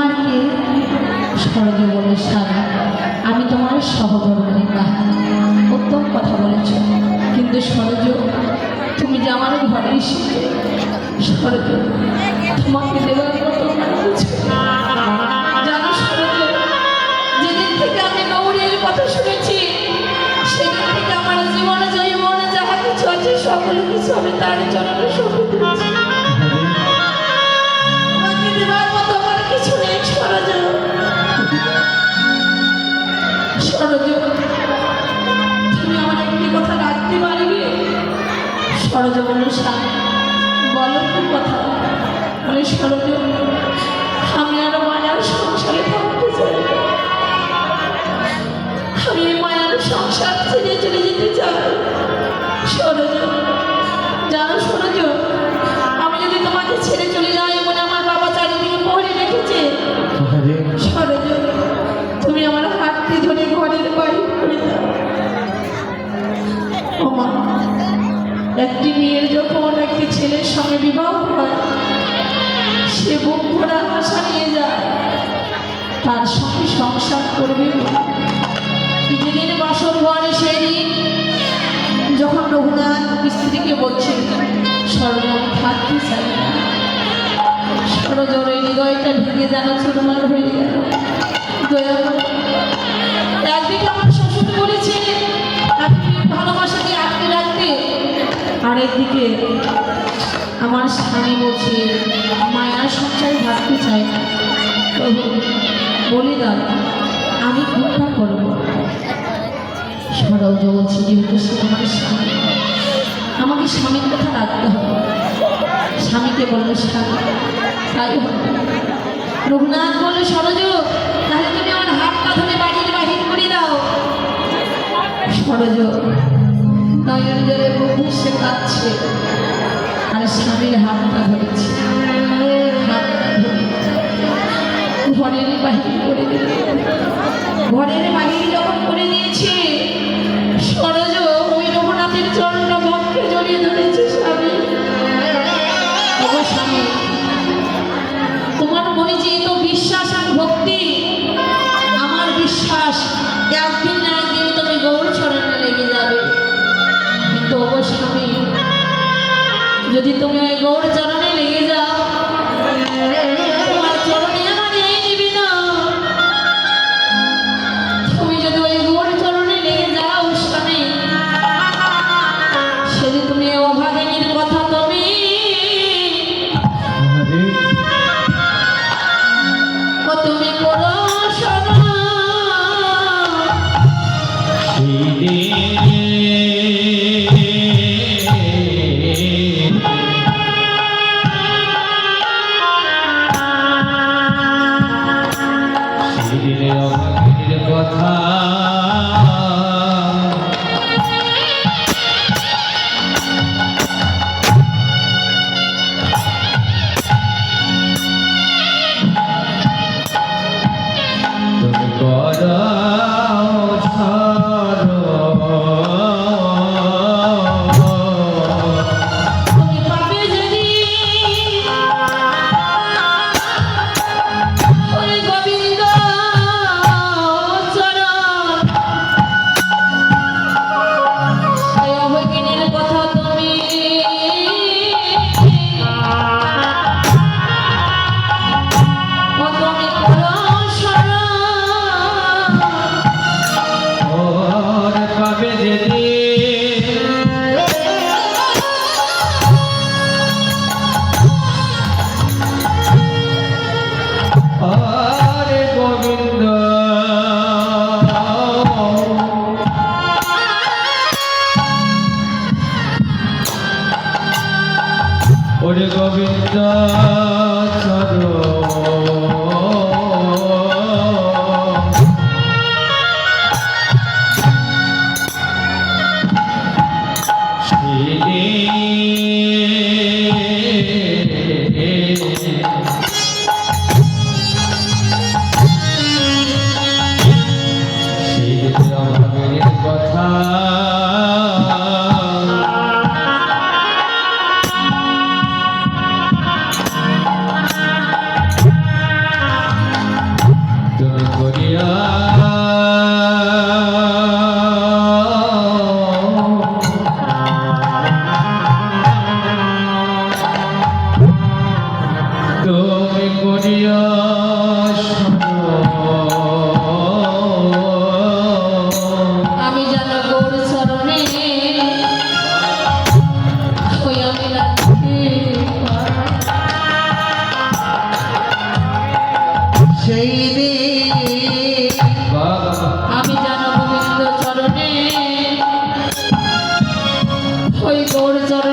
আমার কে? সরজ বলে স্বামী আমি তোমার সহধর্মিণী। উত্তম কথা বলেছ, কিন্তু সরজ তুমি যে আমার ঘরে এসেছো, সরজ তোমাকে দেওয়ার মতো জানো সরজ, যেদিন থেকে আমি গৌরীর কথা শুনেছি সেদিন থেকে আমার জীবনে জৈবনে যাহা কিছু আছে সকল কিছু আমি তার চরণে সঁপে দিয়েছি। তোমাকে দেওয়ার মতো আমার কিছু নেই সরজ। সরজ তুমি আমার একটি কথা রাখতে পারবে? সরজ বলল স্বামী বলো কি কথা? বলে সরজ আমি আর মায়ার সংসারে থাকতে চাই, আমি মায়ার সংসার ছেড়ে চলে যেতে চাই। সরজ জানো সরজ, আমি যদি তোমাকে ছেড়ে চলে যাই বলে আমার বাবা চারিদিকে পড়ে রেখেছে, সরজ তুমি আমার হাতটি ধরে ঘরের বাইরে করে দাও। একটি মেয়ের যখন একটি ছেলের সঙ্গে বিবাহ হয় সে বুক ভরা আশা নিয়ে যায় তার সঙ্গে সংসার করবে। যেদিন বাসর ঘরে সেই যখন রঘুনাথ স্ত্রীকে বলছে সরজ আমি থাকতে চাই না, সরজর হৃদয়টা ভেঙে যেন চুরমার হয়ে গেল। একদিকে আমার শ্বশুর বলেছে ভালোবাসাকে আটকে রাখতে, আরেকদিকে আমার স্বামী বলছে মায়ার সংসারে থাকতে চাই না। তবু বলি দাও আমি কোনটা করবো? সরজ বলছে যেহেতু সে আমার স্বামী, আমাকে স্বামীর কথা রাখতে হবে। স্বামীকে বললো স্বামী তাই হবে। রঘুনাথ বললো সরজ তাহলে তুমি আমার হাতটা ধরে বাড়ির বাহির করে দাও। সরজ নয়ন জলে বুক সে কাঁদছে আর স্বামীর হাতটা ধরেছে, হাতটা ধরে ঘরের বাহির করে দিল। ঘরের বাহির যখন করে দিয়েছে সরজ ওই রঘুনাথের চরণ বক্ষে জড়িয়ে ধরেছে। স্বামী স্বামী তোমার মনে যে তো বিশ্বাস আর ভক্তি, আমার বিশ্বাস একদিন না একদিন তুমি গৌর চরণে লেগে যাবে। কিন্তু স্বামী যদি তুমি ওই গৌর চরণে লেগে যাও তোমার চরণে আমার এই নিবি না। তুমি যদি ওই গৌর চরণে লেগে যাও স্বামী সেদিন তুমি অভাগিনীর কথা তুমি তুমি করো করিয়া আমি যেন গৌর চরণে ওই আমি রাখতে সেই দিন আমি যেন গোবিন্দ চরণে ওই গৌর চরণে